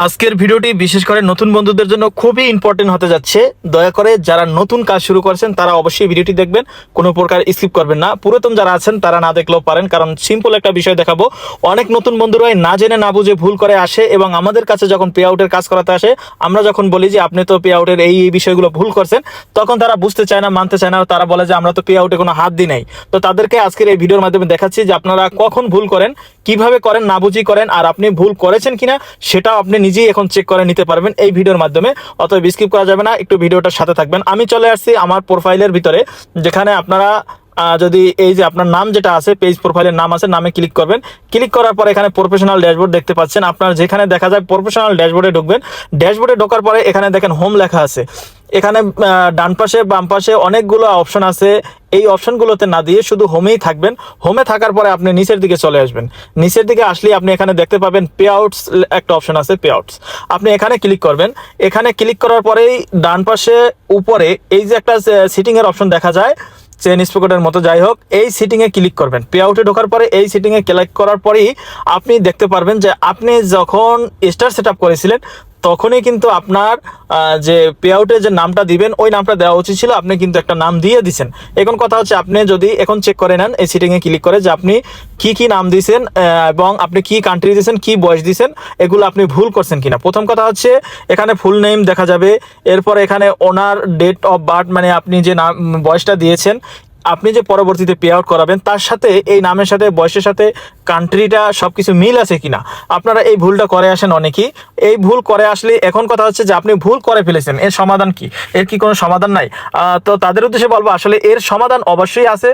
আজকের ভিডিওটি বিশেষ করে নতুন বন্ধুদের জন্য খুবই ইম্পর্টেন্ট হতে যাচ্ছে। দয়া করে যারা নতুন কাজ শুরু করছেন তারা অবশ্যই ভিডিওটি দেখবেন, কোনো প্রকার স্কিপ করবেন না। পুরাতন যারা আছেন তারা না দেখলেও পারেন, কারণ সিম্পল একটা বিষয় দেখাবো। অনেক নতুন বন্ধুরাই না জেনে না বুঝে ভুল করে আসে এবং আমাদের কাছে যখন পে আউটের কাজ করাতে আসে, আমরা যখন বলি যে আপনি তো পে আউটের এই বিষয়গুলো ভুল করছেন, তখন তারা বুঝতে চায় না, মানতে চায় না। তারা বলে যে আমরা তো পে আউটে কোনো হাত দিই নাই। তো তাদেরকে আজকের এই ভিডিওর মাধ্যমে দেখাচ্ছি যে আপনারা কখন ভুল করেন, কিভাবে করেন, না বুঝি করেন, আর আপনি ভুল করেছেন কিনা সেটাও আপনি নিজেই এখন চেক করে নিতে পারবেন এই ভিডিওর মাধ্যমে। অতএব স্কিপ করা যাবে না, একটু ভিডিওটার সাথে থাকবেন। আমি চলে আসছি আমার প্রোফাইলের ভিতরে, যেখানে আপনারা যদি এই যে আপনার নাম যেটা আছে, পেজ প্রোফাইলের নাম আছে, নামে ক্লিক করবেন। ক্লিক করার পর এখানে প্রফেশনাল ড্যাশবোর্ড দেখতে পাচ্ছেন। আপনার যেখানে দেখা যায় প্রফেশনাল ড্যাশবোর্ডে ঢুকবেন। ড্যাশবোর্ডে ঢোকার পরে এখানে দেখেন হোম লেখা আছে। এখানে ডান পাশে বাম পাশে অনেকগুলো অপশন আছে। এই অপশনগুলোতে না দিয়ে শুধু হোমেই থাকবেন। হোমে থাকার পরে আপনি নিচের দিকে চলে আসবেন। নিচের দিকে আসলে আপনি এখানে দেখতে পাবেন পে আউটস একটা অপশন আছে, পে আউটস। আপনি এখানে ক্লিক করবেন। এখানে ক্লিক করার পরেই ডান পাশে উপরে এই যে একটা সিটিংয়ের অপশন দেখা যায়, চেন স্পকেটের মতো, যাই হোক, এই সিটিংয়ে ক্লিক করবেন। পে আউটে ঢোকার পরে এই সিটিংয়ে ক্লিক করার পরেই আপনি দেখতে পারবেন যে আপনি যখন স্টার সেট আপ করেছিলেন তখনই কিন্তু আপনার যে পে আউটে যে নামটা দিবেন ওই নামটা দেওয়া উচিত ছিল, আপনি কিন্তু একটা নাম দিয়ে দিছেন। এখন কথা হচ্ছে আপনি যদি এখন চেক করে নেন এই সিটিংয়ে ক্লিক করে যে আপনি কি নাম দিয়েছেন এবং আপনি কি কান্ট্রি দিয়েছেন, কি বয়স দিয়েছেন, এগুলো আপনি ভুল করছেন কিনা। প্রথম কথা হচ্ছে এখানে ফুল নেম দেখা যাবে। এরপর এখানে ওনার ডেট অফ বার্থ, মানে আপনি যে নাম বয়সটা দিয়েছেন, আপনি যে পরবর্তীতে পে আউট করাবেন তার সাথে এই নামের সাথে বয়সের সাথে কান্ট্রিটা সব কিছু মিল আছে কিনা। আপনারা এই ভুলটা করে আসেন অনেকেই। এই ভুল করে আসলে এখন কথা হচ্ছে যে আপনি ভুল করে ফেলেছেন, এর সমাধান কি? এর কি কোনো সমাধান নাই? তো তাদের উদ্দেশ্যে বলবো আসলে এর সমাধান অবশ্যই আছে।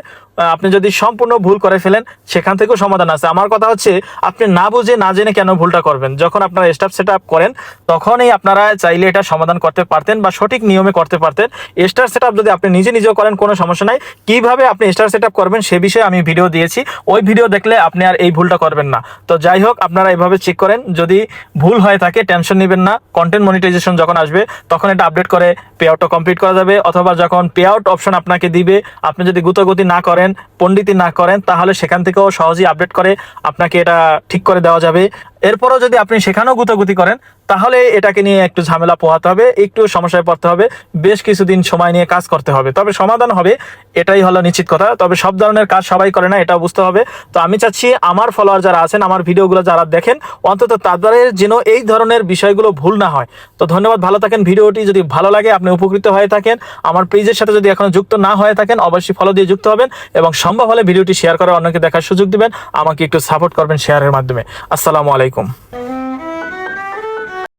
আপনি যদি সম্পূর্ণ ভুল করে ফেলেন সেখান থেকেও সমাধান আছে। আমার কথা হচ্ছে আপনি না বুঝে না জেনে কেন ভুলটা করবেন? যখন আপনারা স্টাফ সেট আপ করেন তখনই আপনারা চাইলে এটা সমাধান করতে পারতেন বা সঠিক নিয়মে করতে পারতেন। স্টার সেট আপ যদি আপনি নিজেও করেন কোনো সমস্যা নাই। কিভাবে আপনি স্টার সেট আপ করবেন সে বিষয়ে আমি ভিডিও দিয়েছি, ওই ভিডিও দেখলে আপনি আর এই ভুলটা করবেন না। তো যাই হোক, আপনারা এভাবে চেক করেন। যদি ভুল হয়ে থাকে টেনশন নেবেন না। কন্টেন্ট মনিটাইজেশন যখন আসবে তখন এটা আপডেট করে পে আউটটা কমপ্লিট করা যাবে, অথবা যখন পে আউট অপশন আপনাকে দিবে, আপনি যদি গুতগতি না করেন, পণ্ডিতি না করেন, তাহলে সেখান থেকেও সহজেই আপডেট করে আপনাকে এটা ঠিক করে দেওয়া যাবে। এরপরও যদি আপনি সেখানেও গুতগুতি করেন তাহলে এটাকে নিয়ে একটু ঝামেলা পোহাতে হবে, একটু সমস্যায় পড়তে হবে, বেশ কিছুদিন সময় নিয়ে কাজ করতে হবে, তবে সমাধান হবে, এটাই হলো নিশ্চিত কথা। তবে সব ধরনের কাজ সবাই করে না, এটা বুঝতে হবে। তো আমি চাচ্ছি আমার ফলোয়ার যারা আছেন, আমার ভিডিওগুলো যারা দেখেন, অন্তত তাদের যেন এই ধরনের বিষয়গুলো ভুল না হয়। তো ধন্যবাদ, ভালো থাকেন। ভিডিওটি যদি ভালো লাগে, আপনি উপকৃত হয়ে থাকেন, আমার পেজের সাথে যদি এখনো যুক্ত না হয়ে থাকেন, অবশ্যই ফলো দিয়ে যুক্ত হবেন এবং সম্ভব হলে ভিডিওটি শেয়ার করে অন্যকে দেখার সুযোগ দিবেন। আমাকে একটু সাপোর্ট করবেন শেয়ারের মাধ্যমে। আসসালামু আলাইকুম।